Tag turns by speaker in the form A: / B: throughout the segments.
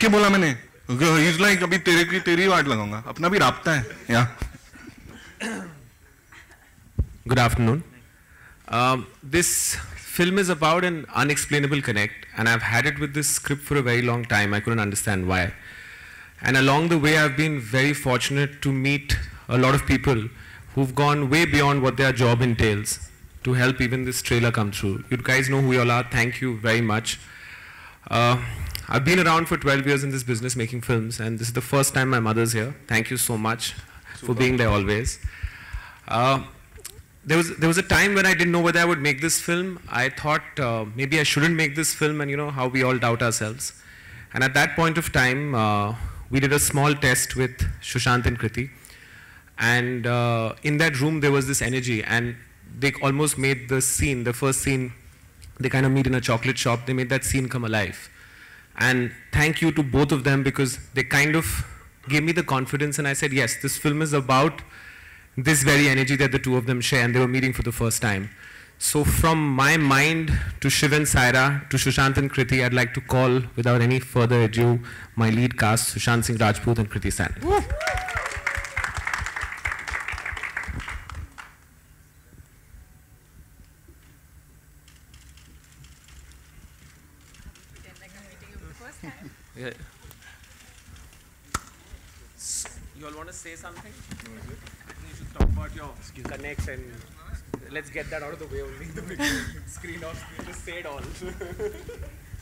A: के बोला मैंने, he's like अभी तेरी वाट लगाऊंगा, अपना भी राब्ता है. Yeah.
B: Good afternoon. This film is about an unexplainable connect, and I've had it with this script for a very long time. I couldn't understand why. And along the way, I've been very fortunate to meet a lot of people who've gone way beyond what their job entails to help even this trailer come through. You guys know who you all are. Thank you very much. I've been around for 12 years in this business making films, and this is the first time my mother's here. Thank you so much for being there always. There was a time when I didn't know whether I would make this film. I thought maybe I shouldn't make this film, and you know how we all doubt ourselves. And at that point of time, we did a small test with Sushant and Kriti. And in that room, there was this energy, and they almost made the scene, the first scene, they kind of meet in a chocolate shop, they made that scene come alive. And thank you to both of them, because they kind of gave me the confidence, and I said, yes, this film is about this very energy that the two of them share, and they were meeting for the first time. So from my mind to Shiv and Saira, to Sushant and Kriti, I'd like to call, without any further ado, my lead cast, Sushant Singh Rajput and Kriti Sanon. Yeah. You all want to say something? I think you should talk about your connects, and let's get that out of the way only. The big screen off, just say it all.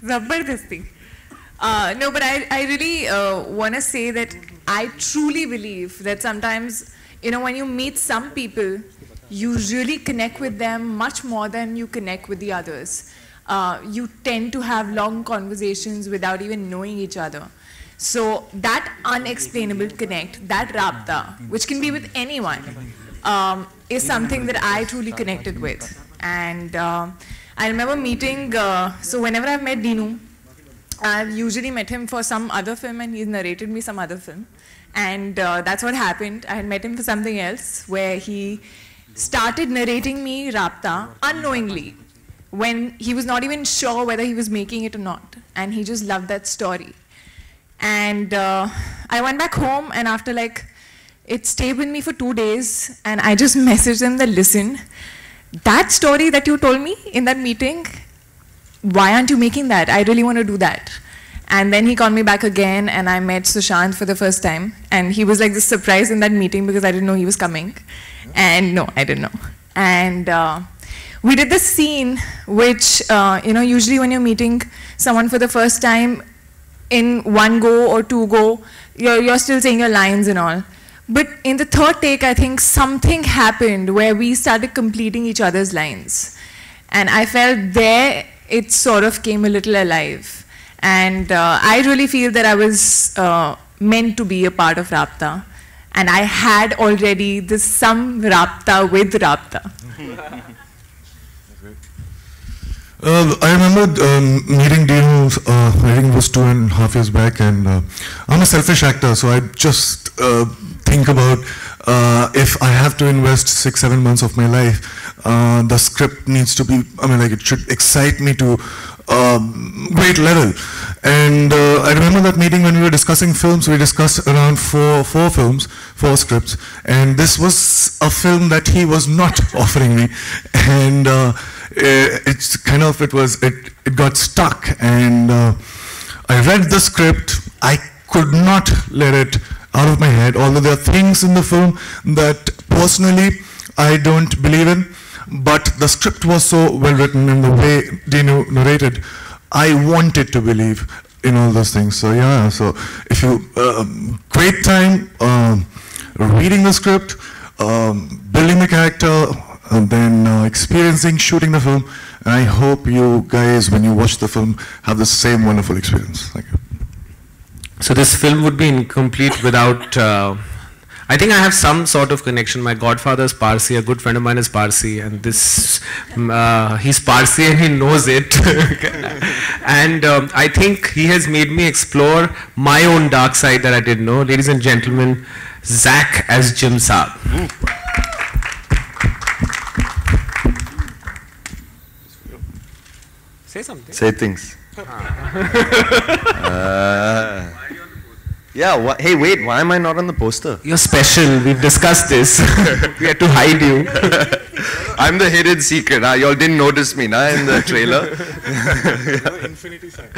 C: Zabardasti. No, but I really want to say that I truly believe that sometimes, you know, when you meet some people, you really connect with them much more than you connect with the others. You tend to have long conversations without even knowing each other. So that unexplainable connect, that rabta, which can be with anyone, is something that I truly connected with. And I remember meeting, so whenever I've met Dinu, I've usually met him for some other film, and he's narrated me some other film. And that's what happened. I had met him for something else, where he started narrating me rabta unknowingly, when he was not even sure whether he was making it or not. And he just loved that story. And I went back home, and after it stayed with me for 2 days, and I just messaged him that, listen, that story that you told me in that meeting, why aren't you making that? I really want to do that. And then he called me back again, and I met Sushant for the first time. And he was like this surprise in that meeting, because I didn't know he was coming. And no, I didn't know. And we did this scene which, you know, usually when you're meeting someone for the first time, in one go or two go, you're still saying your lines and all. But in the third take, I think something happened where we started completing each other's lines. And I felt there it sort of came a little alive. And I really feel that I was meant to be a part of Rabta. And I had already this some Rabta with Rabta.
D: I remember meeting Dinu, I think it was 2.5 years back, and I'm a selfish actor, so I just think about if I have to invest 6-7 months of my life, the script needs to be, I mean, like, it should excite me to great level. And I remember that meeting when we were discussing films. We discussed around four films, 4 scripts, and this was a film that he was not offering me, and it's kind of, it got stuck. And I read the script. I could not let it out of my head, although there are things in the film that personally I don't believe in, but the script was so well written, and the way Dinu narrated, I wanted to believe in all those things. So yeah, so if you, great time reading the script, building the character, and then experiencing shooting the film. And I hope you guys, when you watch the film, have the same wonderful experience. Thank you.
B: So this film would be incomplete without, I think I have some sort of connection. My godfather is Parsi, a good friend of mine is Parsi, and this, he's Parsi and he knows it. And I think he has made me explore my own dark side that I didn't know. Ladies and gentlemen, Zach as Jim Saab. Say something.
E: Say things. Yeah, hey, wait, why am I not on the poster?
B: You're special. We've discussed this. We had to hide you.
E: I'm the hidden secret. Y'all didn't notice me in the trailer.
D: Infinity sign.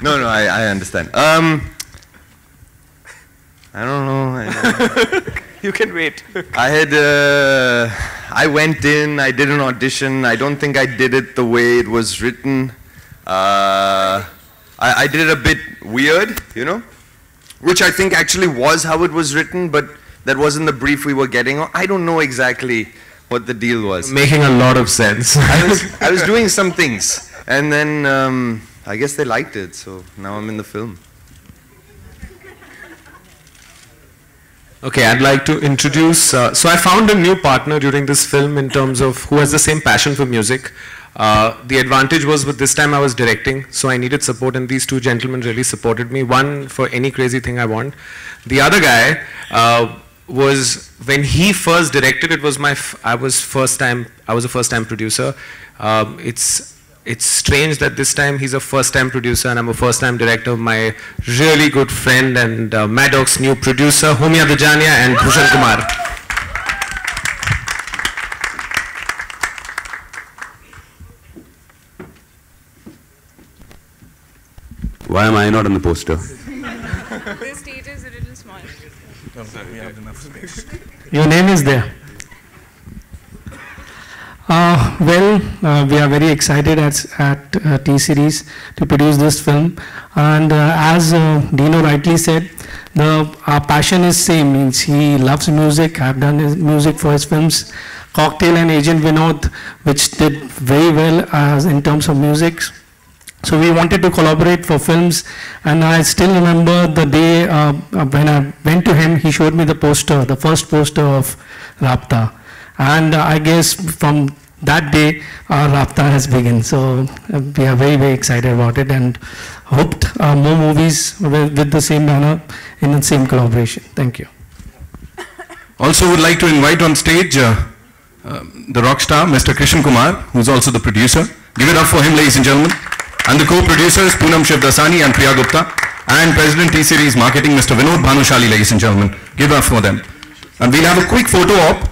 E: No, I understand. I don't know.
B: You can wait.
E: I went in, I did an audition. I don't think I did it the way it was written. I did it a bit weird, you know, which I think actually was how it was written, but that wasn't the brief we were getting. I don't know exactly what the deal was.
B: Making a lot of sense.
E: I was doing some things, and then I guess they liked it, so now I'm in the film.
B: Okay, I'd like to introduce, so I found a new partner during this film in terms of who has the same passion for music. The advantage was with this time I was directing, so I needed support, and these two gentlemen really supported me. One for any crazy thing I want. The other guy was, when he first directed, it was I was a first-time producer. It's strange that this time he's a first-time producer and I'm a first-time director. My really good friend and Maddox's new producer, Homia Dijania and Bhushan Kumar.
F: Why am I not on the poster?
C: The stage is a little small.
G: Your name is there. We are very excited at T-Series to produce this film, and as Dino rightly said, our passion is same. Means he loves music. I've done his music for his films, Cocktail and Agent Vinod, which did very well in terms of music. So we wanted to collaborate for films, and I still remember the day when I went to him. He showed me the poster, the first poster of Raabta. And I guess from that day, our Raabta has begun. So we are very, very excited about it and hoped more movies with the same manner in the same collaboration. Thank you.
A: Also would like to invite on stage the rock star, Mr. Krishan Kumar, who's also the producer. Give it up for him, ladies and gentlemen. And the co-producers, Poonam Shivdasani and Priya Gupta. And President T-Series Marketing, Mr. Vinod Bhanushali, ladies and gentlemen. Give it up for them. And we'll have a quick photo op.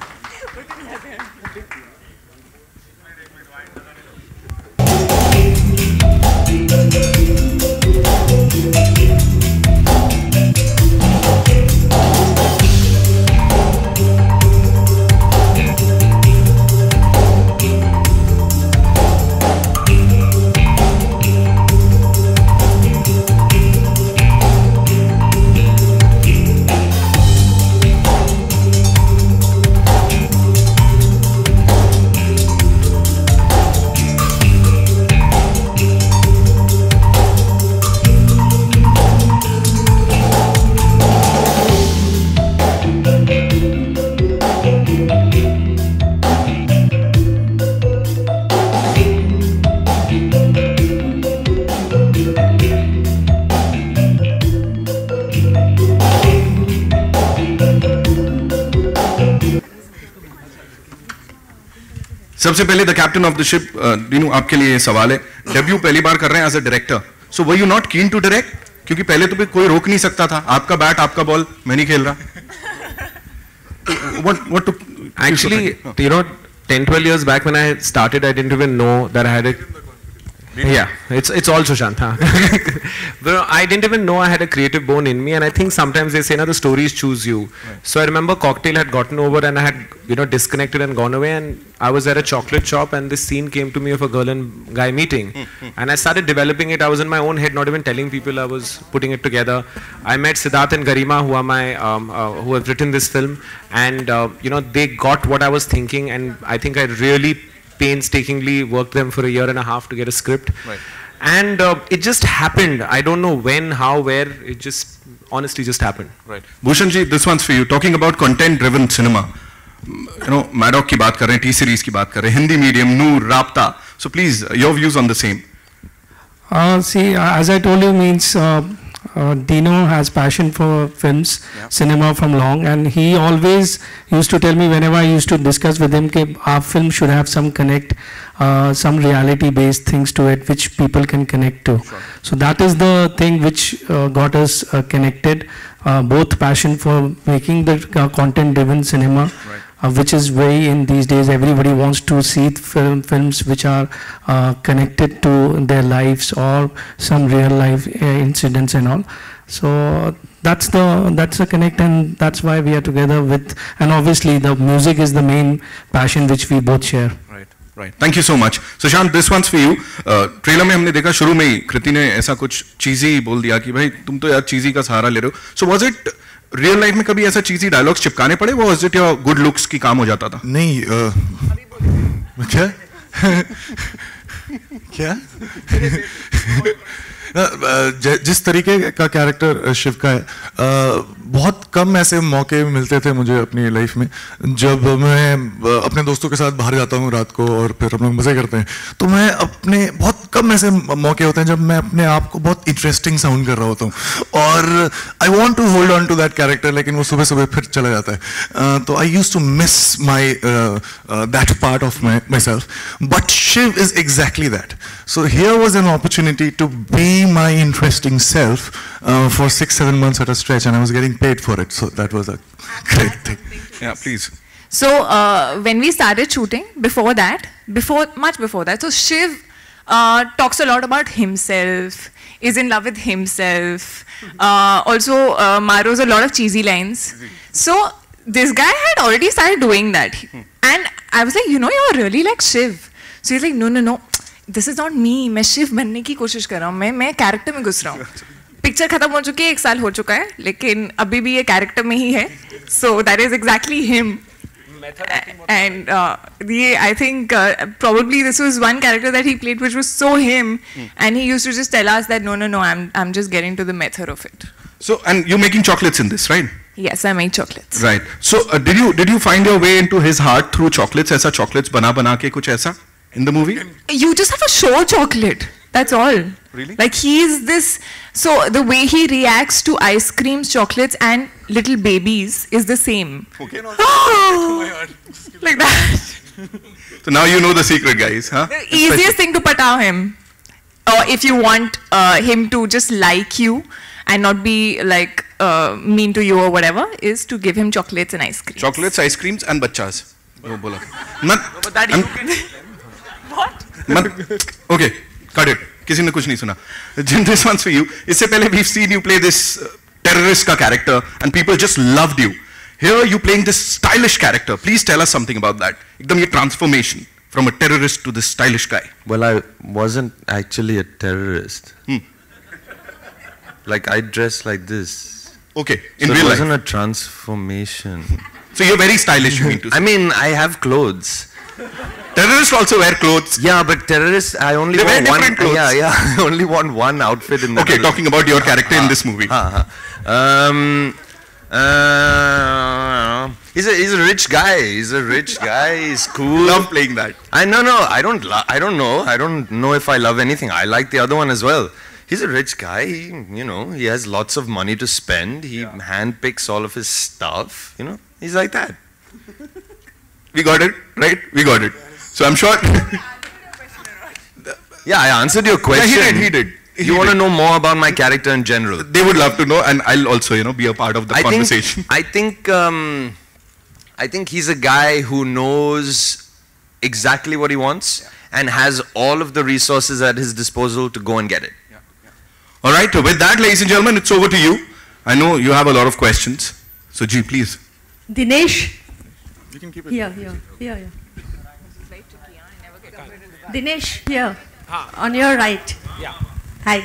A: सबसे पहले the captain of the ship Dinu आपके लिए सवाल है debut पहली बार कर रहे हैं as a director so were you not keen to direct क्योंकि पहले तो कोई रोक नहीं सकता था आपका बैट आपका बॉल मैं नहीं खेल रहा what to
B: actually you know 10-12 years back when I started I didn't even know that I had a it's all Sushant but I didn't even know I had a creative bone in me and I think sometimes they say the stories choose you so I remember Cocktail had gotten over and I had disconnected and gone away and I was at a chocolate shop and this scene came to me of a girl and guy meeting and I started developing it. I was in my own head not even telling people I was putting it together. I met Siddharth and Garima who are my who have written this film and they got what I was thinking and I think I really painstakingly worked them for a year and a half to get a script and it just happened. I don't know when, how, where, it just honestly just happened.
A: Right. Bhushan ji, this one's for you. Talking about content driven cinema, Maddox की बात कर रहे हैं, T-Series की बात कर रहे हैं, Hindi medium, Noor, Raabta. So please, your views on the same.
G: See, as I told you, means Dino has passion for films, cinema from long, and he always used to tell me whenever I used to discuss with him that our film should have some connect, some reality-based things to it which people can connect to. Sure. So that is the thing which got us connected. Both passion for making the content-driven cinema. Right. Which is very in these days. Everybody wants to see films which are connected to their lives or some real life incidents and all. So that's the connect, and that's why we are together with. And obviously the music is the main passion which we both share.
A: Right. Right. Thank you so much. Sushant, this one's for you. Trailer में हमने देखा शुरू में ही कृति ने ऐसा कुछ चीजी बोल दिया कि भाई तुम तो यार चीजी का सहारा ले रहे हो. So was it real life में कभी ऐसा चीजी डायलॉग्स चिपकाने पड़े, वो was it your good looks की काम हो जाता था?
D: नहीं क्या क्या जिस तरीके का कैरेक्टर शिव का है, बहुत कम ऐसे मौके मिलते थे मुझे अपनी लाइफ में जब मैं अपने दोस्तों के साथ बाहर जाता हूँ रात को और फिर हम लोग मजे करते हैं. तो मैं अपने बहुत कम ऐसे मौके होते हैं जब मैं अपने आप को बहुत इंटरेस्टिंग साउंड कर रहा होता हूँ और I want to hold on to that character, लेकिन वो सुबह सुबह फिर चला जाता है. तो I use to miss my that part of my self, but Shiv is exactly that. So here was an opportunity to be my interesting self for 6-7 months at a stretch, and I was getting paid for it, so that was a great thing.
A: Yeah, please.
C: So when we started shooting, much before that, so Shiv talks a lot about himself, is in love with himself. Also Maro's a lot of cheesy lines. So this guy had already started doing that, and I was like, you're really like Shiv. So he's like, no. This is not me. मैं शिव बनने की कोशिश कर रहा हूँ. मैं character में घुस रहा हूँ. पिक्चर खत्म हो चुकी है, 1 साल हो चुका है, लेकिन अभी भी ये कैरेक्टर में ही है. So that is exactly him. And I think probably this was one character that he played which was so him, and he used to just tell us that no, I'm just getting to the method of it.
A: So, and you're making chocolates in this, right?
C: Yes, I make chocolates.
A: Right. So did you find your way into his heart through chocolates? ऐसा chocolates बना के कुछ ऐसा in the movie?
C: You just have to show chocolate. That's all.
A: Really?
C: Like he is this. So the way he reacts to ice creams, chocolates, and little babies is the same.
A: Okay.
C: Like that.
A: So now you know the secret, guys, huh?
C: The easiest thing to pataw him, or if you want him to just like you and not be like mean to you or whatever, is to give him chocolates and ice creams.
A: Chocolates, ice creams, and bachas. वो बोला.
C: But that you can. What?
A: Okay, cut it. किसी ने कुछ नहीं सुना. Jim, this one's for you. इससे पहले we've seen you play this terrorist का character, and people just loved you. Here you playing this stylish character. Please tell us something about that. एकदम ये transformation from a terrorist to this stylish guy.
E: Well, I wasn't actually a terrorist. Like I dress like this.
A: Okay, in
E: so
A: real
E: it
A: life.
E: wasn't a transformation.
A: So you're very stylish, you mean to say?
E: I mean, I have clothes.
A: Terrorists also wear clothes.
E: Yeah, but terrorists, I only
A: They wear
E: want one.
A: different clothes.
E: Yeah, I only want one outfit in the.
A: Okay, talking about your character in this movie.
E: He's a rich guy. He's a rich guy. He's cool.
A: Love playing that.
E: I don't know. I don't know if I love anything. I like the other one as well. He's a rich guy. He has lots of money to spend. He handpicks all of his stuff. He's like that.
A: We got it, right? We got it. So I'm sure.
E: Yeah, I answered your question.
A: Yeah, he did.
E: You want to know more about my character in general?
A: They would love to know, and I'll also, be a part of the conversation.
E: I think he's a guy who knows exactly what he wants and has all of the resources at his disposal to go and get it.
A: All right. With that, ladies and gentlemen, it's over to you. I know you have a lot of questions. So, G, please.
H: Dinesh.
D: You can keep it.
H: Here. Dinesh, here, on your right.
B: Yeah.
H: Hi.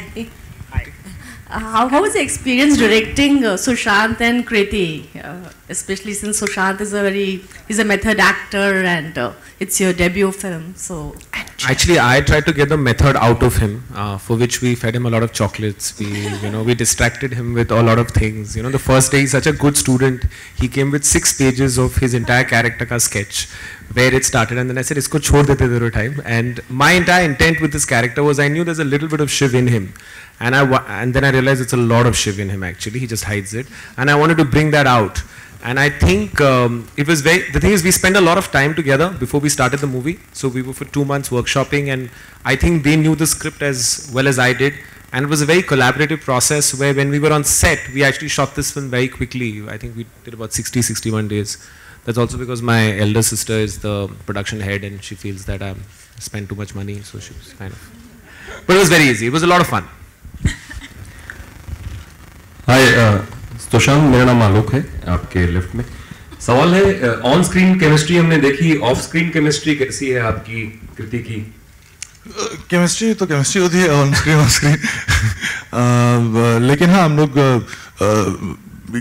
H: How was the experience directing Sushant and Kriti, especially since Sushant is he's a method actor and it's your debut film, so.
B: Actually, I tried to get the method out of him, for which we fed him a lot of chocolates. We distracted him with a lot of things. The first day he's such a good student. He came with 6 pages of his entire character ka sketch, where it started, and then I said, "Isko chhod dete thoro time." And my entire intent with this character was I knew there's a little bit of Shiv in him. and then I realized it's a lot of Shiv in him actually. He just hides it, and I wanted to bring that out. And I think it was the thing is we spent a lot of time together before we started the movie. So we were for 2 months workshopping, and I think they knew the script as well as I did. And it was a very collaborative process where when we were on set, we actually shot this film very quickly. I think we did about 61 days. That's also because my elder sister is the production head and she feels that I spent too much money, so she was kind of... But it was very easy. It was a lot of fun.
I: Hi, Sushant, मेरा नाम आलोक है, आपके left में। सवाल है, on screen chemistry हमने देखी, of screen chemistry कैसी है आपकी कृति की?
D: केमिस्ट्री तो केमिस्ट्री होती है ऑन स्क्रीन लेकिन हाँ हम लोग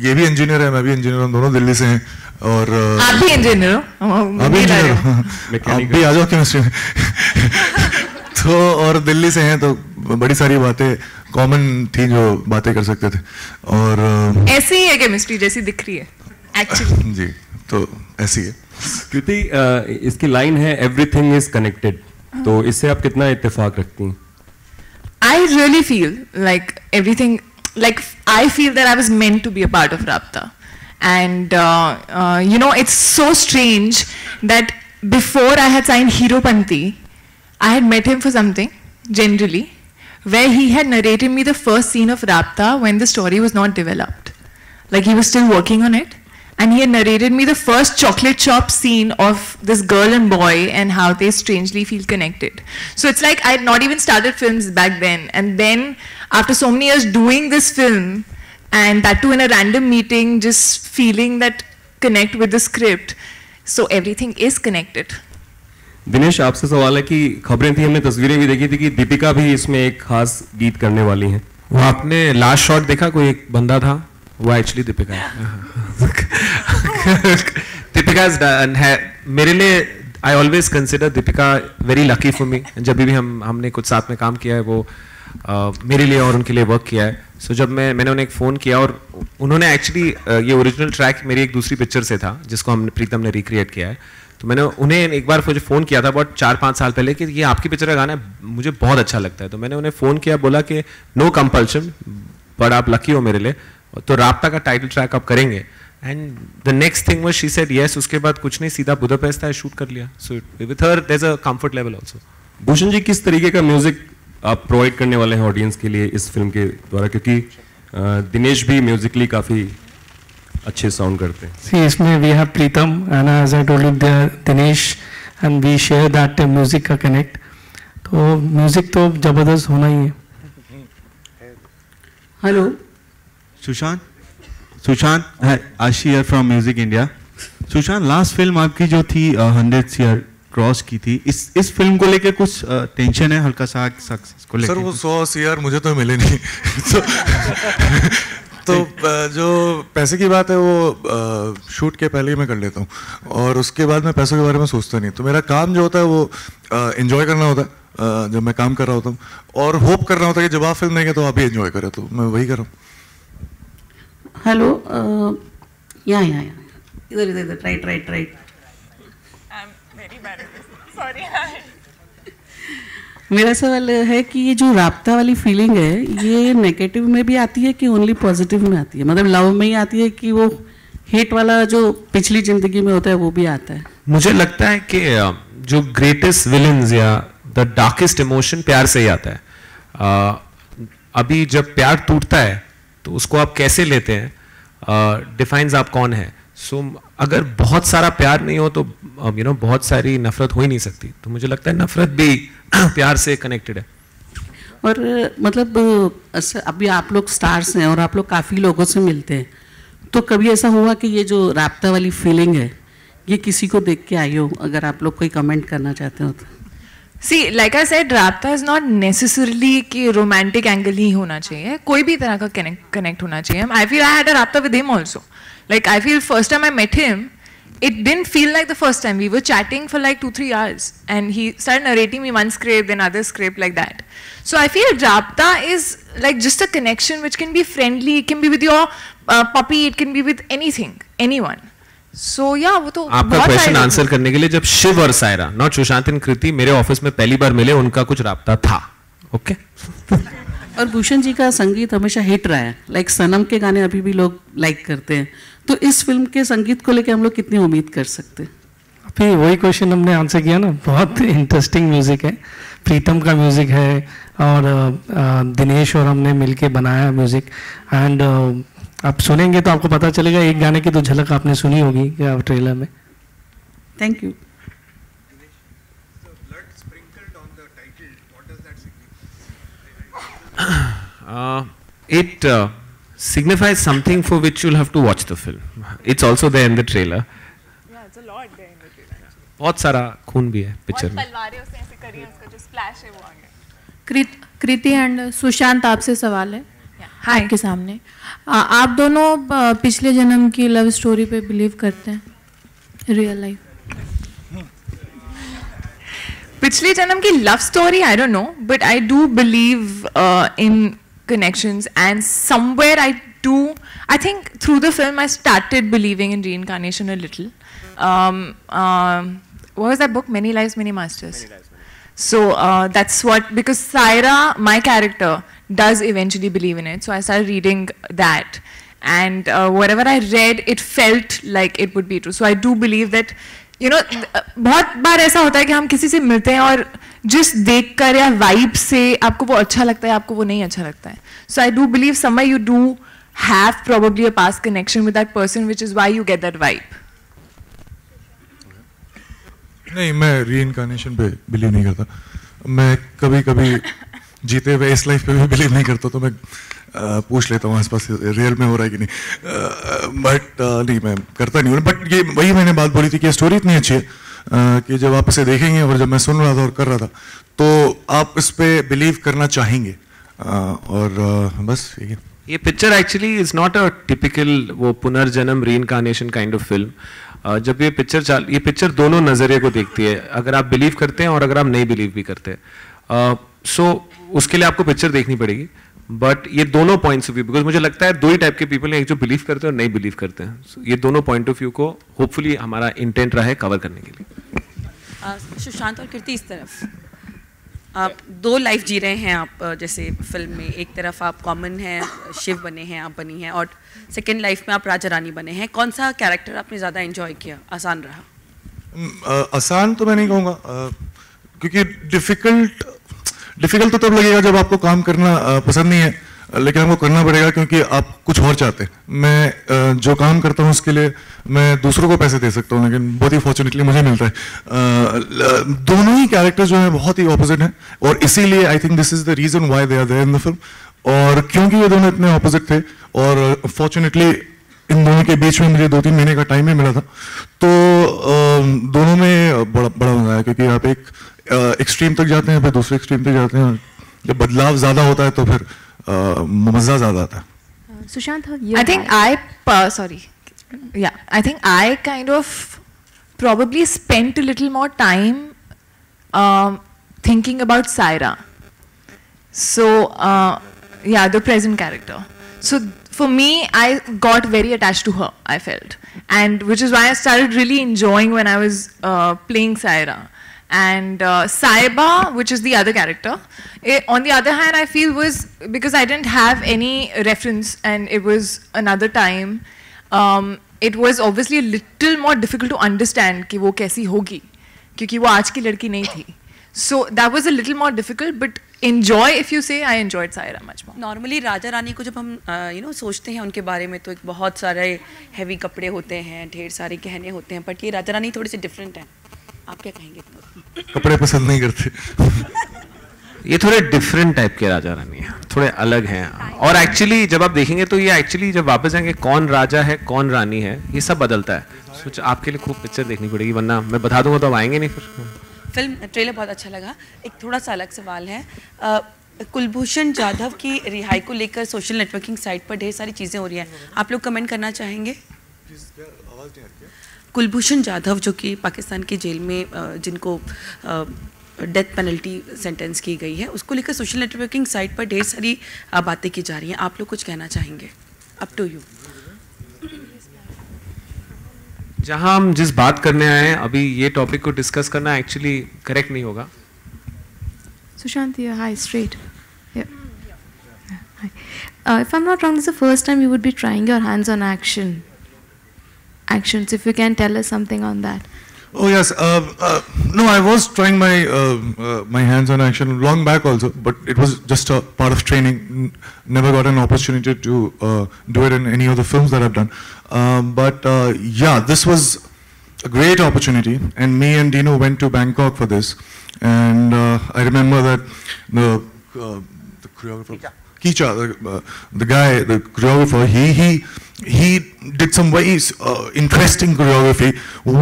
D: ये भी इंजीनियर है, मैं भी इंजीनियर हूँ, दोनों दिल्ली से हैं। और
C: आप भी इंजीनियर हो?
D: आप भी इंजीनियर हो? आप भी आ जाओ केमिस्ट्री में तो और दिल्ली से हैं तो बड़ी सारी बातें कॉमन थी जो बातें कर सकते थे। और
C: ऐसे ही है केमिस्ट्री जैसी दिख रही है एक्चुअली।
D: जी, तो ऐसी है।
I: कृति, इसकी लाइन है एवरीथिंग इज कनेक्टेड, तो इससे आप कितना इत्तेफाक रखती हैं?
C: I really feel like everything, like I feel that I was meant to be a part of Rabta. And you know, it's so strange that before I had signed Heropanti, I had met him for something, generally, where he had narrated me the first scene of Rabta when the story was not developed. Like he was still working on it. And he had narrated me the first chocolate shop scene of this girl and boy and how they strangely feel connected. So it's like I had not even started films back then. And then after so many years doing this film, and that too in a random meeting, just feeling that connect with the script. So everything is connected.
I: Dinesh, आपसे सवाल है कि खबरें थी, हमने तस्वीरें भी देखी थी कि दीपिका भी इसमें एक खास गीत करने वाली हैं।
B: वो आपने लास्ट शॉट देखा, कोई एक बंदा था, वो एक्चुअली दीपिका है। दीपिका है मेरे लिए, I always consider Deepika very lucky for me. जब भी हमने कुछ साथ में काम किया है, वो मेरे लिए और उनके लिए वर्क किया है। सो जब मैंने उन्हें एक फ़ोन किया और उन्होंने एक्चुअली ये ओरिजिनल ट्रैक मेरी एक दूसरी पिक्चर से था जिसको प्रीतम ने रिक्रिएट किया है। तो मैंने उन्हें एक बार मुझे फ़ोन किया था about 4-5 साल पहले कि ये आपकी पिक्चर का गाना है, मुझे बहुत अच्छा लगता है। तो मैंने उन्हें फ़ोन किया, बोला कि नो कंपल्शन, बट आप लकी हो मेरे लिए, तो राब्ता का टाइटल ट्रैक आप करेंगे। And the next thing was she said yes. उसके बाद कुछ नहीं, सीधा बुदापेस्ट था, शूट कर लिया। So with her there is a comfort level also.
I: Bhushan ji, किस तरीके का म्यूजिक आप प्रोवाइड करने वाले हैं ऑडियंस के लिए इस फिल्म के द्वारा, क्योंकि दिनेश भी म्यूजिकली काफ़ी अच्छे साउंड करते हैं?
G: See, इसमें we have Pritam and as I told you Dinesh and we share that music का connect. तो म्यूजिक तो जबरदस्त होना ही है।
J: हेलो सुशांत, आशी here from music India. Sushant, last film आपकी जो थी 100 CR क्रॉस की थी, इस फिल्म को लेकर कुछ टेंशन है हल्का सा सक्सेस को लेकर?
D: सर वो 100 CR मुझे तो मिले नहीं तो जो पैसे की बात है वो शूट के पहले ही मैं कर लेता हूँ और उसके बाद मैं पैसों के बारे में सोचता नहीं। तो मेरा काम जो होता है वो एंजॉय करना होता है जब मैं काम कर रहा होता हूँ, और होप कर रहा होता है कि जब आप फिल्म देंगे तो आप भी एंजॉय करें, तो मैं वही कर रहा हूँ।
J: हेलो, यहाँ इधर राइट। मेरा सवाल है कि ये जो राब्ता वाली फीलिंग है, ये नेगेटिव में भी आती है कि ओनली पॉजिटिव में आती है? मतलब लव में ही आती है कि वो हेट वाला जो पिछली जिंदगी में होता है वो भी आता है?
B: मुझे लगता है कि जो ग्रेटेस्ट विलन्स या द डार्केस्ट इमोशन प्यार से ही आता है। अभी जब प्यार टूटता है तो उसको आप कैसे लेते हैं डिफाइंस आप कौन है। सो अगर बहुत सारा प्यार नहीं हो तो बहुत सारी नफरत हो ही नहीं सकती। तो मुझे लगता है नफरत भी प्यार से कनेक्टेड है।
J: और मतलब अभी आप लोग स्टार्स हैं और आप लोग काफ़ी लोगों से मिलते हैं, तो कभी ऐसा हुआ कि ये जो राब्ता वाली फीलिंग है ये किसी को देख के आई हो? अगर आप लोग कोई कमेंट करना चाहते हो तो।
C: See, like I said, Rabta is not necessarily कि romantic angle ही होना चाहिए, कोई भी तरह का connect होना चाहिए। I feel I had a Rabta with him also. Like I feel first time I met him, it didn't feel like the first time. We were chatting for like 2-3 hours, and he started narrating me one script, then other script, like that. So I feel Rabta is like just a connection which can be friendly. It can be with your puppy. It can be with anything, anyone. So yeah, वो तो
B: आपका question answer करने के लिए, जब शिव और Saira, not Sushant and कृति, मेरे office में पहली बार मिले, उनका कुछ राब्ता था। ओके
J: और भूषण जी का संगीत हमेशा हिट रहा है, लाइक सनम के गाने अभी भी लोग लाइक करते हैं, तो इस फिल्म के संगीत को लेकर हम लोग कितनी उम्मीद कर सकते हैं?
G: अभी वही क्वेश्चन हमने आंसर किया ना, बहुत इंटरेस्टिंग म्यूजिक है, प्रीतम का म्यूजिक है और दिनेश और हमने मिलके बनाया म्यूजिक। एंड आप सुनेंगे तो आपको पता चलेगा, एक गाने की तो झलक आपने सुनी होगी क्या ट्रेलर में।
J: Thank you.
B: It signifies something for which you'll have to watch the film. It's also there in the trailer.
C: Yeah, it's a lot there in the trailer.
B: बहुत सारा खून भी है पिक्चर में।
C: तलवारें उसने ऐसे करी हैं, उसका जो स्प्लैश है वो आ गया।
K: कृति एंड सुशांत, आपसे सवाल है आपके सामने। आप दोनों पिछले जन्म की लव स्टोरी पे बिलीव करते हैं रियल लाइफ?
C: पिछले जन्म की love story I don't know, but I do believe in connections, and somewhere I think through the film I started believing in reincarnation a little. What was that book? Many Lives, Many Masters. So that's what, because Saira, my character, does eventually believe in it. So I started reading that, and whatever I read, it felt like it would be true. So I do believe that, you know, बहुत बार ऐसा होता है कि हम किसी से मिलते हैं और जिस देखकर या वाइब से आपको वो अच्छा लगता है, आपको वो नहीं अच्छा लगता है. So I do believe somewhere you do have probably a past connection with that person, which is why you get that vibe.
D: नहीं, मैं रीइंकार्नेशन पे बिलीव नहीं करता. मैं कभी कभी जीते हुए इस लाइफ पे भी बिलीव नहीं करता, तो मैं पूछ लेता हूँ आसपास रियल में हो रहा है कि नहीं. बट नहीं, मैं करता नहीं हूँ. बट ये वही मैंने बात बोली थी कि स्टोरी इतनी अच्छी है कि जब आप इसे देखेंगे, और जब मैं सुन रहा था और कर रहा था, तो आप इस पे बिलीव करना चाहेंगे. और बस ये
B: picture actually is not a typical वो पुनर्जन्म रीइंकार्नेशन काइंड ऑफ फिल्म. जब ये पिक्चर दोनों नजरिए को देखती है, अगर आप बिलीव करते हैं और अगर आप नहीं बिलीव भी करते हैं. सो उसके लिए आपको पिक्चर देखनी पड़ेगी. बट ये दोनों पॉइंट्स ऑफ व्यू, बिकॉज मुझे लगता है दो ही टाइप के पीपल हैं, एक जो बिलीव करते हैं और नहीं बिलीव करते हैं. So, ये दोनों पॉइंट ऑफ व्यू को होपफुली हमारा इंटेंट रहा है कवर करने के लिए.
L: सुशांत और कीर्ति, इस तरफ आप दो लाइफ जी रहे हैं. आप जैसे फिल्म में एक तरफ आप कॉमन हैं, शिव बने हैं, आप बनी हैं, और सेकेंड लाइफ में आप राजा रानी बने हैं. कौन सा कैरेक्टर आपने ज़्यादा एंजॉय किया, आसान रहा?
D: आसान तो मैं नहीं कहूँगा, क्योंकि डिफिकल्ट तो तब लगेगा जब आपको काम करना पसंद नहीं है, लेकिन आपको करना पड़ेगा क्योंकि आप कुछ और चाहते हैं. मैं जो काम करता हूँ उसके लिए मैं दूसरों को पैसे दे सकता हूँ, लेकिन बहुत ही फॉर्चुनेटली मुझे मिलता है. दोनों ही कैरेक्टर्स जो हैं बहुत ही ऑपोजिट हैं, और इसीलिए I think this is the reason why they are there in the film. और क्योंकि ये दोनों इतने ऑपोजिट थे, और फॉर्चुनेटली इन दोनों के बीच में मुझे 2-3 महीने का टाइम भी मिला था, तो दोनों में बड़ा मजा आया. क्योंकि आप एक एक्सट्रीम तक जाते हैं, फिर दूसरे एक्सट्रीम तक जाते हैं. जब बदलाव ज्यादा होता है तो फिर मजा ज्यादा आता है.
K: Sushant,
C: I think I think I kind of probably spent a little more time thinking about Saira. So the present character. So for me, I got very attached to her, I felt, and which is why I started really enjoying when I was playing Saira. And Saiba, which is the other character, on the other hand, I feel was because I didn't have any reference and it was another time, it was obviously a little more difficult to understand कि वो कैसी होगी, क्योंकि वो आज की लड़की नहीं थी. So that was a little more difficult, but enjoy, if you say, I enjoyed Saira much more.
L: Normally Raja Rani को जब हम सोचते हैं उनके बारे में, तो एक बहुत सारे हैवी कपड़े होते हैं, ढेर सारे गहने होते हैं, बट ये राजा रानी थोड़ी सी डिफरेंट है. आप क्या कहेंगे?
D: कपड़े पसंद नहीं करते.
B: ये थोड़े डिफरेंट टाइप के राजा रानी हैं, थोड़े अलग हैं. और एक्चुअली जब आप देखेंगे तो ये एक्चुअली जब वापस जाएंगे कौन राजा है कौन रानी है, ये सब बदलता है. सोच आपके लिए खूब पिक्चर देखनी पड़ेगी, वरना मैं बता दूंगा तो आप आएंगे नहीं. फिर
L: फिल्म ट्रेलर बहुत अच्छा लगा. एक थोड़ा सा अलग सवाल है. कुलभूषण जाधव की रिहाई को लेकर सोशल नेटवर्किंग साइट पर ढेर सारी चीज़ें हो रही हैं, आप लोग कमेंट करना चाहेंगे? कुलभूषण जाधव जो कि पाकिस्तान की जेल में जिनको डेथ पेनल्टी सेंटेंस की गई है, उसको लेकर सोशल नेटवर्किंग साइट पर ढेर सारी बातें की जा रही हैं. आप लोग कुछ कहना चाहेंगे? Up to you.
B: जहां हम जिस बात करने आए हैं, अभी ये टॉपिक को डिस्कस करना एक्चुअली करेक्ट नहीं होगा.
K: Sushant, you're high straight. Yeah. If I'm not wrong, this is the first time you would be trying your hands on actions. If you can tell us something on that.
D: Oh yes, no, I was trying my my hands-on action long back also, but it was just a part of training. Never got an opportunity to do it in any of the films that I've done. But yeah, this was a great opportunity, and me and Dino went to Bangkok for this, and I remember that the choreographer, Kicha, the guy, the choreographer, he did some very interesting choreography,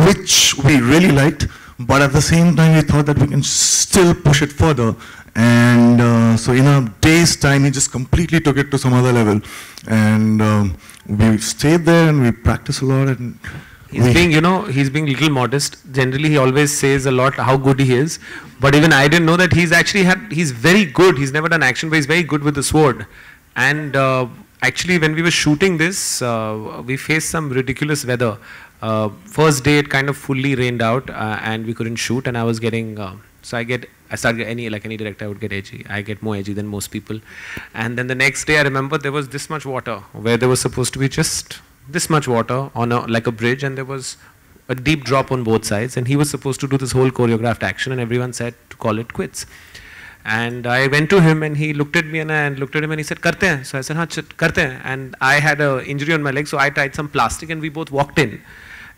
D: which we really liked, but at the same time we thought that we can still push it further. And so in a day's time, he just completely took it to some other level. And we stayed there and we practiced a lot. And
B: he's being, he's being a little modest. Generally, he always says a lot how good he is. But even I didn't know that he's very good. He's never done action, but he's very good with the sword. And actually, when we were shooting this, we faced some ridiculous weather. First day, it kind of fully rained out and we couldn't shoot. And I was getting, I started like any director, I would get edgy. I get more edgy than most people. And then the next day, I remember there was this much water where there was supposed to be just this much water on like a bridge, and there was a deep drop on both sides, and he was supposed to do this whole choreographed action, and everyone said to call it quits. And I went to him and he looked at me and I looked at him and he said, "Karte hain?" So I said, "Haan, karte hain." And I had an injury on my leg, so I tied some plastic and we both walked in.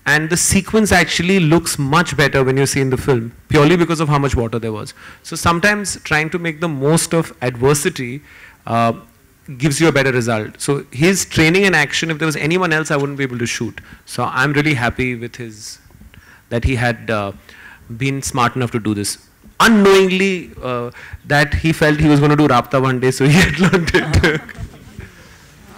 B: And the sequence actually looks much better when you see in the film, purely because of how much water there was. So sometimes trying to make the most of adversity gives you a better result. So his training and action, if there was anyone else, I wouldn't be able to shoot. So I'm really happy with that he had been smart enough to do this. Unknowingly, that he felt he was going to do Rapta one day, so he had learned it.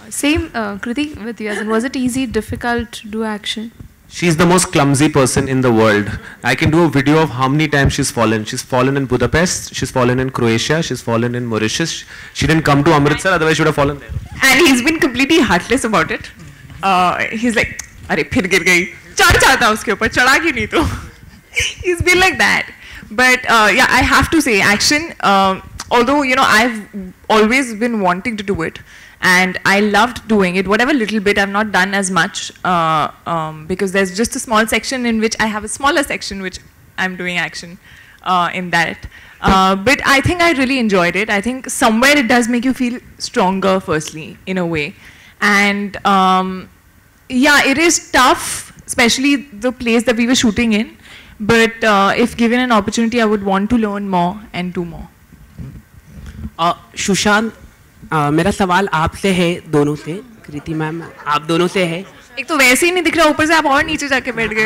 K: Same, Kriti, with you. Was it easy, difficult to do action?
B: She's the most clumsy person in the world. I can do a video of how many times she's fallen. She's fallen in Budapest, she's fallen in Croatia, she's fallen in Mauritius. She didn't come to Amritsar, otherwise she would have fallen there.
C: And he's been completely heartless about it. He's like, "Arey, phir gir gayi. Chad chahta uske upar, chada ki nahi to." He's been like that. But yeah, I have to say, action, although, I've always been wanting to do it. And I loved doing it, whatever little bit. I've not done as much because there's just a small section in which I have a smaller section which I'm doing action in that. But I think I really enjoyed it. I think somewhere it does make you feel stronger, firstly, in a way. And yeah, it is tough, especially the place that we were shooting in. But if given an opportunity, I would want to learn more and do more.
M: Sushant, मेरा सवाल आपसे है, दोनों से, कृति ma'am, आप दोनों से है।
C: एक तो वैसे ही नहीं दिख रहा, ऊपर से आप और नीचे जाके बैठ गए।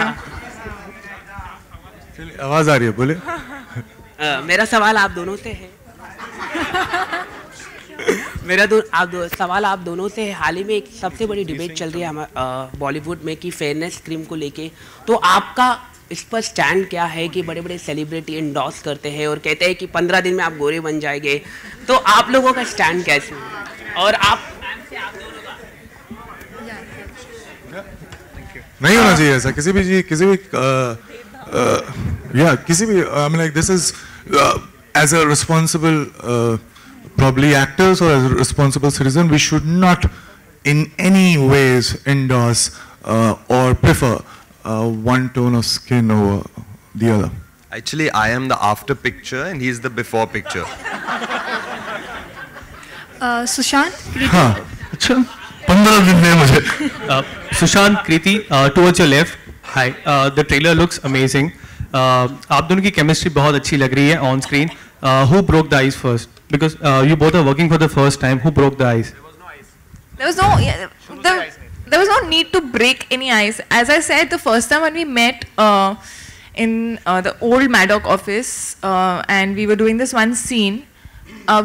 D: आवाज आ रही है, बोले।
M: मेरा सवाल आप दोनों से है। सवाल आप दोनों से है। हाल ही में एक सबसे बड़ी डिबेट चल रही है बॉलीवुड में कि फेयरनेस क्रीम को लेके, तो आपका इस पर स्टैंड क्या है कि बड़े बड़े सेलिब्रिटी एंडोर्स करते हैं और कहते हैं कि 15 दिन में आप गोरे बन जाएंगे, तो आप लोगों का स्टैंड कैसे है? और आप
D: नहीं होना चाहिए ऐसा किसी भी I mean, like, this is as a responsible probably actors or as a responsible citizen, we should not in any ways endorse or prefer one tone of skin over the other.
E: Actually, I am the after picture and he's the before picture.
K: Sushant,
D: हाँ, अच्छा 15 दिन में मुझे.
N: Sushant, Kriti, towards your left. Hi, the trailer looks amazing. आप दोनों की chemistry बहुत अच्छी लग रही है on screen. Who broke the ice first? Because you both are working for the first time. Who broke the ice?
C: There was no need to break any ice. As I said, the first time when we met in the old Maddock office and we were doing this one scene,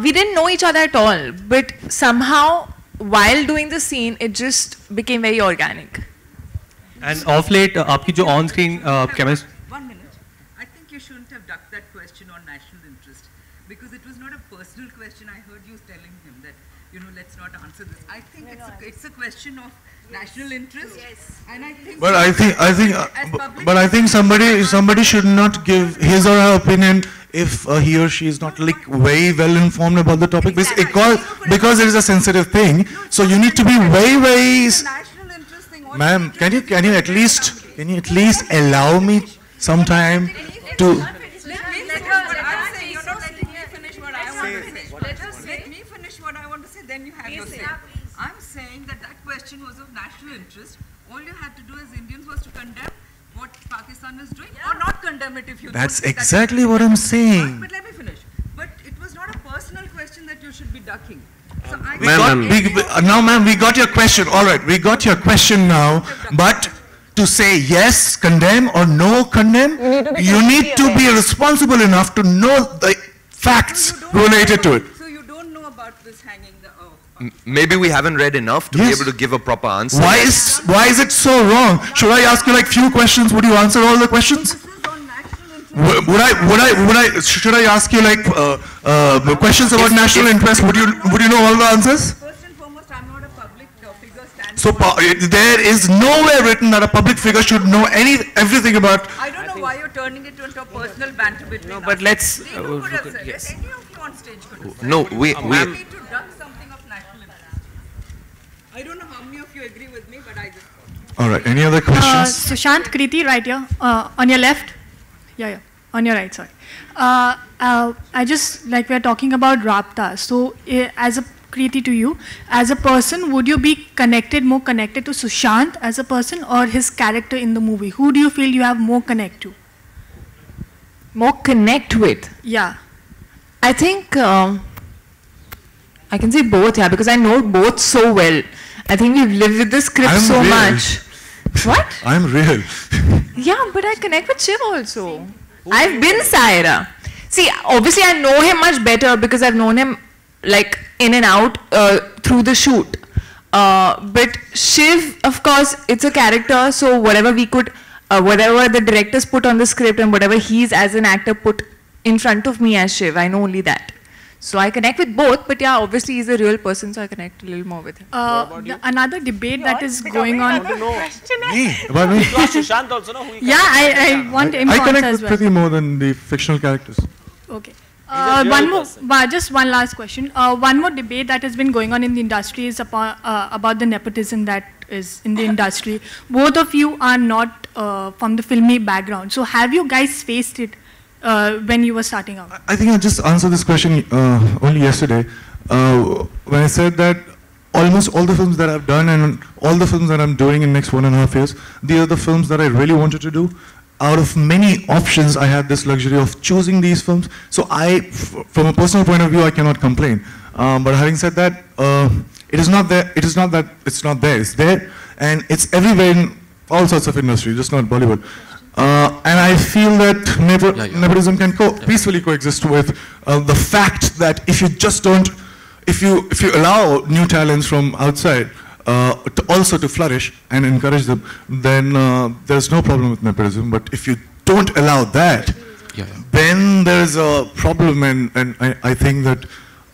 C: we didn't know each other at all. But somehow, while doing the scene, it just became very organic.
N: And of late, आपकी जो on-screen chemistry.
O: 1 minute. I think you shouldn't have ducked that question on national interest because it was not a personal question. I heard you telling him that, let's not answer this. I think it's a question of national interest. Yes. And I think.
D: But I think somebody should not give his or her opinion if he or she is not like very well informed about the topic, because it is a sensitive thing. So you need to be very. Ma'am, can you at least allow me some time to?
O: Let me finish what I want to say, then you have your say. I'm saying that question was of national interest. All you had to do as Indians was to condemn what Pakistan is doing or not condemn it if you
D: That's exactly what I'm saying.
O: But let me finish. But it was not a personal question that you should be ducking. So
D: Now, ma'am, we got your question. All right, we got your question now. But to say yes, condemn, or no, condemn, you need to be responsible enough to know the facts related to it.
O: So you don't know about this hanging the...
E: Maybe we haven't read enough to be able to give a proper answer.
D: Why is it so wrong? Should I ask you like few questions? Would you answer all the questions? Should I ask you like questions about national interest? Would you know all the answers?
O: First and foremost, I'm not a public figure standing.
D: So there is nowhere written that a public figure should know everything about.
O: I don't know why you're turning it into a personal banter between us.
B: But let's.
O: Any of you on stage could have said.
E: No, we.
O: Happy to duck something of national interest. I don't know how many of you agree with me, but I just.
D: All right. Any other questions?
P: Sushant, Kriti, right here, on your left. Yeah, on your right, sorry. I just, like we're talking about Rabta, so as a Kriti to you, as a person, would you be more connected to Sushant as a person or his character in the movie? Who do you feel you have more connect to?
C: More connect with?
P: Yeah.
C: I think I can say both, yeah, because I know both so well. I think we've lived with the script so much. What?
D: I'm real.
C: Yeah, but I connect with Shiv also. I've been Saira. See, obviously I know him much better because I've known him like in and out through the shoot. But Shiv, of course, it's a character, so whatever we could, whatever the directors put on the script and whatever he's as an actor put in front of me as Shiv, I know only that. So I connect with both, but yeah, obviously he's a real person, so I connect a little more with him.
P: Another debate that is going on.
D: Me? About me?
M: Sushant also, no?
P: Yeah, I want him to
D: I
P: answer
D: connect
P: as
D: with
P: well.
D: Kriti more than the fictional characters.
P: Okay. One more, just one last question. One more debate that has been going on in the industry is about the nepotism that is in the industry. Both of you are not from the filmy background. So have you guys faced it when you were starting out?
D: I think I just answered this question only yesterday when I said that almost all the films that I've done and all the films that I'm doing in the next 1.5 years, these are the films that I really wanted to do. Out of many options, I had this luxury of choosing these films. So from a personal point of view, I cannot complain. But having said that, it is not there. It is not that it's not there. It's there, and it's everywhere in all sorts of industry, just not Bollywood. And I feel that nepotism can peacefully coexist with the fact that if you just don't, if you allow new talents from outside to flourish and encourage them, then there's no problem with nepotism. But if you don't allow that, then there's a problem, and I think that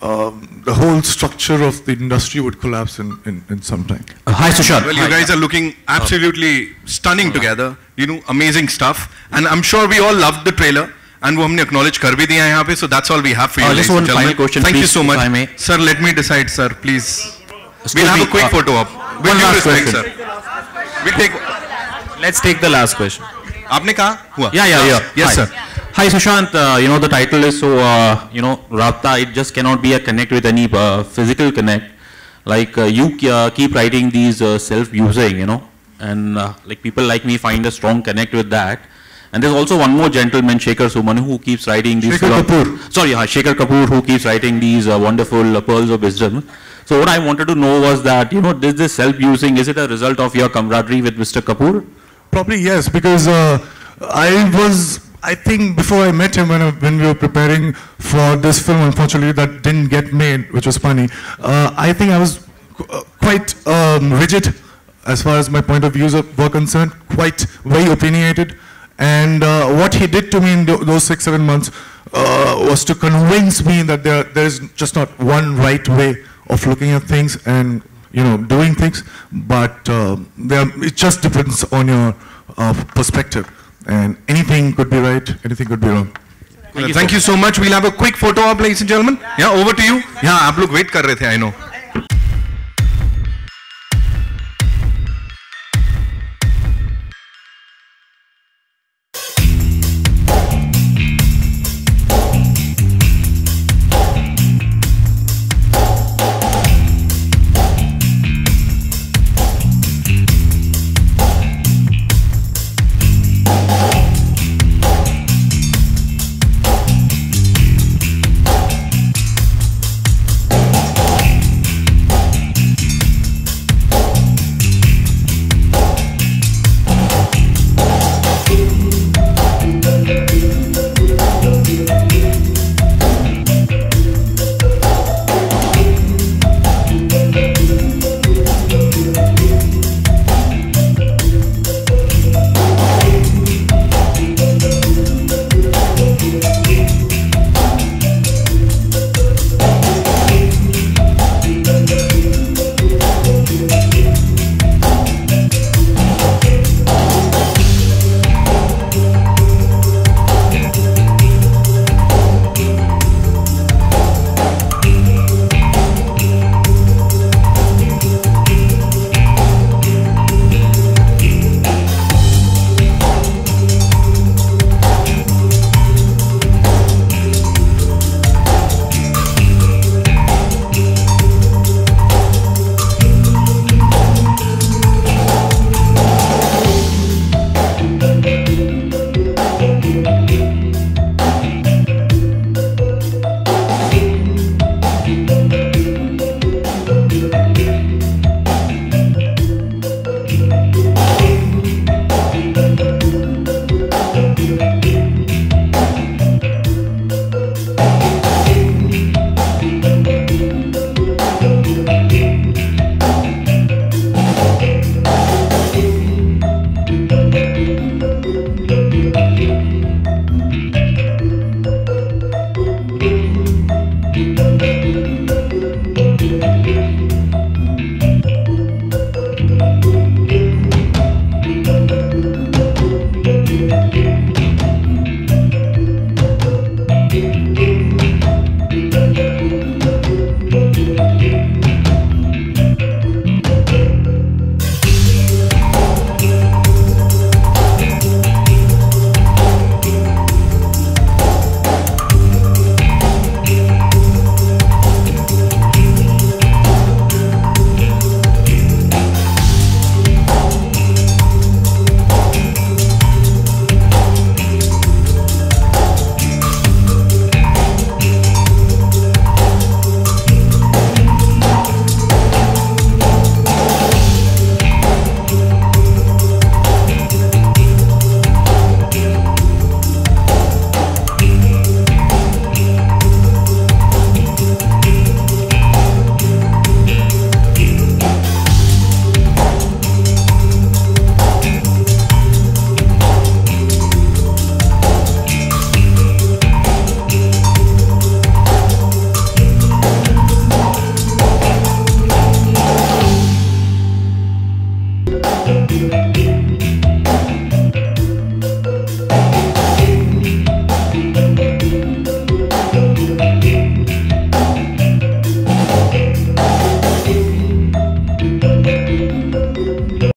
D: the whole structure of the industry would collapse in some time.
A: Hi, Sushant. Well, you guys are looking absolutely stunning together. You know, amazing stuff. And I'm sure we all loved the trailer. And we have acknowledged kar bhi diya hai yahan pe, so that's all we have for you.
Q: Just one final question,
A: Thank you
Q: please,
A: so much.
Q: if I may.
A: Sir, let me decide, sir, please. We'll have a quick photo op. With
Q: one
A: due
Q: last
A: respect,
Q: question.
A: sir. We'll take...
B: Let's take the last question.
A: आपने कहा? हुआ?
Q: Yeah.
A: Yes,
Q: Hi.
A: sir.
Q: Hi, Sushant. The title is so, Rabta, it just cannot be a connect with any physical connect. Like, you keep writing these self-using, and like people like me find a strong connect with that. And there's also one more gentleman, Shekhar Sumanu, who keeps writing these...
D: Shekhar Kapoor.
Q: Sorry, Shekhar Kapoor, who keeps writing these wonderful pearls of wisdom. So what I wanted to know was that, this self-using, is it a result of your camaraderie with Mr. Kapoor?
D: Probably yes, because I think before I met him when we were preparing for this film, unfortunately that didn't get made, which was funny. I think I was quite rigid as far as my point of views were concerned, quite very opinionated. And what he did to me in those 6-7 months was to convince me that there is just not one right way of looking at things and doing things, but it just depends on your perspective. And anything could be right, anything could be wrong.
A: Thank you so much. We'll have a quick photo op, ladies and gentlemen. Yeah, over to you. Yeah, आप लोग wait कर रहे थे, I know.